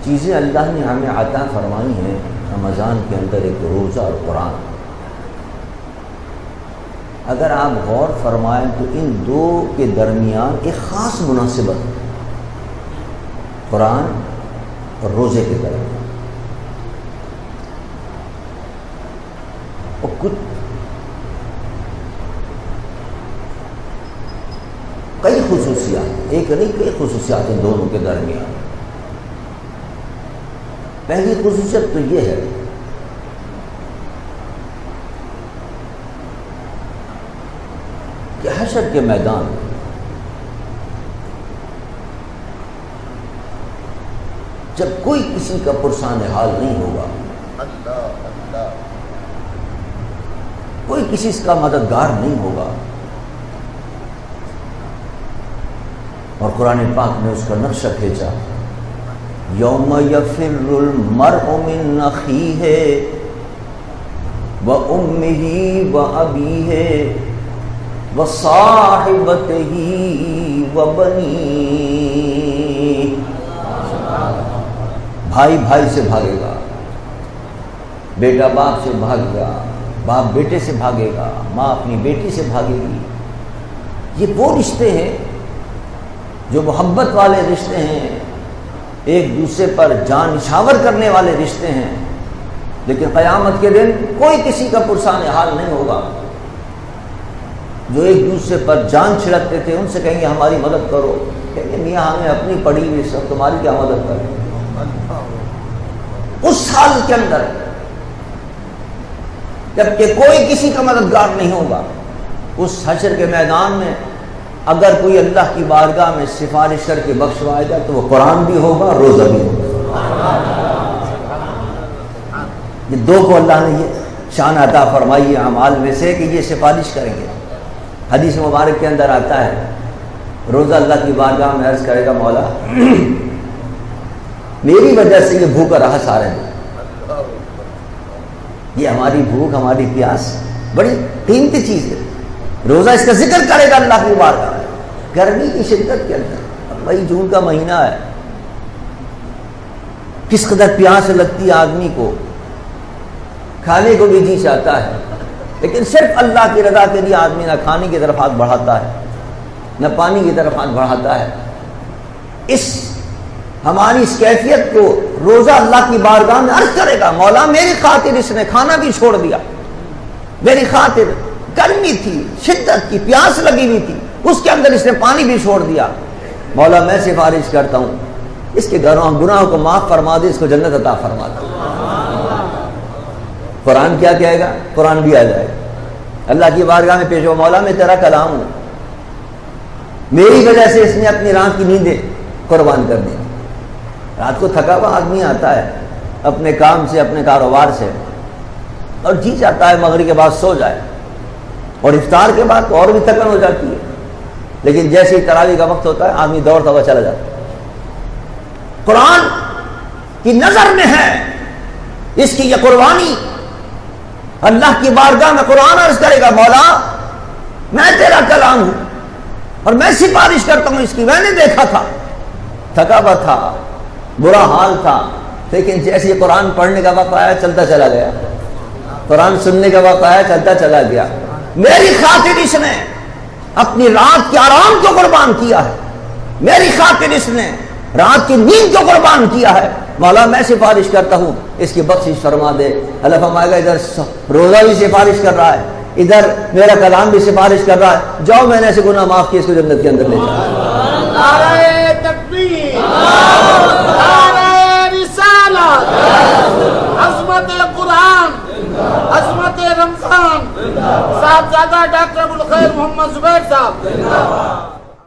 چیزیں اللہ نے ہمیں عطا فرمائی ہیں رمضان کے اندر، ایک روزہ اور قرآن۔ اگر آپ غور فرمائیں تو ان دو کے درمیان ایک خاص مناسبت ہے، قرآن اور روزے کے درمیان۔ اور کچھ کئی خصوصیات، ایک نہیں کئی خصوصیات ہیں دونوں کے درمیان۔ پہلی خصوصیت تو یہ ہے کہ حشر کے میدان جب کوئی کسی کا پرسان حال نہیں ہوگا، کوئی کسی کا مددگار نہیں ہوگا، اور قرآن پاک نے اس کا نقشہ کھینچا، یوم یفر المرء من اخیہ وامہ وابیہ وصاحبتہ وبنیہ۔ بھائی بھائی سے بھاگے گا، بیٹا باپ سے بھاگے گا، باپ بیٹے سے بھاگے گا، ماں اپنی بیٹی سے بھاگے گی۔ یہ وہ رشتے ہیں جو محبت والے رشتے ہیں، ایک دوسرے پر جان نچھاور کرنے والے رشتے ہیں، لیکن قیامت کے دن کوئی کسی کا پرسان حال نہیں ہوگا۔ جو ایک دوسرے پر جان چھڑکتے تھے ان سے کہیں گے ہماری مدد کرو، کہیں گے میاں ہمیں اپنی پڑی ہوئی سب تمہاری کیا مدد کریں۔ اس حال کے اندر جبکہ کوئی کسی کا مددگار نہیں ہوگا، اس حشر کے میدان میں اگر کوئی اللہ کی بارگاہ میں سفارش کر کے بخشوائے گا تو وہ قرآن بھی ہوگا، روزہ بھی ہوگا۔ یہ دو کو اللہ نے یہ شان عطا فرمائی ہے اعمال میں سے کہ یہ سفارش کریں گے۔ حدیث مبارک کے اندر آتا ہے روزہ اللہ کی بارگاہ میں عرض کرے گا مولا میری وجہ سے یہ بھوکا رہا سارے دن، یہ ہماری بھوک ہماری پیاس بڑی قیمتی چیز ہے۔ روزہ اس کا ذکر کرے گا اللہ کی بارگاہ میں گرمی کی شدت کے اندر، مئی جون کا مہینہ ہے، کس قدر پیاس لگتی ہے آدمی کو، کھانے کو بھی جی چاہتا ہے، لیکن صرف اللہ کی رضا کے لیے آدمی نہ کھانے کی طرف ہاتھ بڑھاتا ہے نہ پانی کی طرف ہاتھ بڑھاتا ہے۔ ہماری اس کیفیت کو روزہ اللہ کی بارگاہ میں عرض کرے گا مولا میری خاطر اس نے کھانا بھی چھوڑ دیا، میری خاطر گرمی تھی، شدت کی پیاس لگی ہوئی تھی، اس کے اندر اس نے پانی بھی چھوڑ دیا، مولا میں سفارش کرتا ہوں اس کے گناہوں کو معاف فرما دے، اس کو جنت عطا فرما دے۔ قرآن کیا کہے گا؟ قرآن بھی آ جائے گا اللہ کی بارگاہ میں پیش ہو، مولا میں تیرا کلام ہوں، میری وجہ سے اس نے اپنی رات کی نیندیں قربان کر دی۔ رات کو تھکا ہوا آدمی آتا ہے اپنے کام سے، اپنے کاروبار سے، اور جی چاہتا ہے مغرب کے بعد سو جائے، اور افطار کے بعد اور بھی تھکن ہو جاتی ہے، لیکن جیسے ہی تراویح کا وقت ہوتا ہے آدمی دوڑتا ہوا چلا جاتا ہے۔ قرآن کی نظر میں ہے اس کی یہ قربانی، اللہ کی بارگاہ میں قرآن عرض کرے گا مولا میں تیرا کلام ہوں اور میں سفارش کرتا ہوں اس کی، میں نے دیکھا تھا تھکا ہوا تھا، برا حال تھا، لیکن جیسے قرآن پڑھنے کا وقت آیا چلتا چلا گیا، قرآن سننے کا وقت آیا چلتا چلا گیا، میری خاطر اس نے اپنی رات کے آرام کو قربان کیا ہے، میری خاطر اس نے رات کی نیند کو قربان کیا ہے، مولا میں سفارش کرتا ہوں اس کی بخشش فرما دے۔ اللہ فرمائے گا ادھر روزہ بھی سفارش کر رہا ہے، ادھر میرا کلام بھی سفارش کر رہا ہے، جاؤ میں نے ایسے گناہ معاف کیے، اس کو جنت کے اندر لے جاؤ۔ نعرہ تکبیر، نعرہ رسالت، عظمت قرآن، عظمت رمضان، صاحبزادہ ڈاکٹر ابوالخیر محمد زبیر صاحب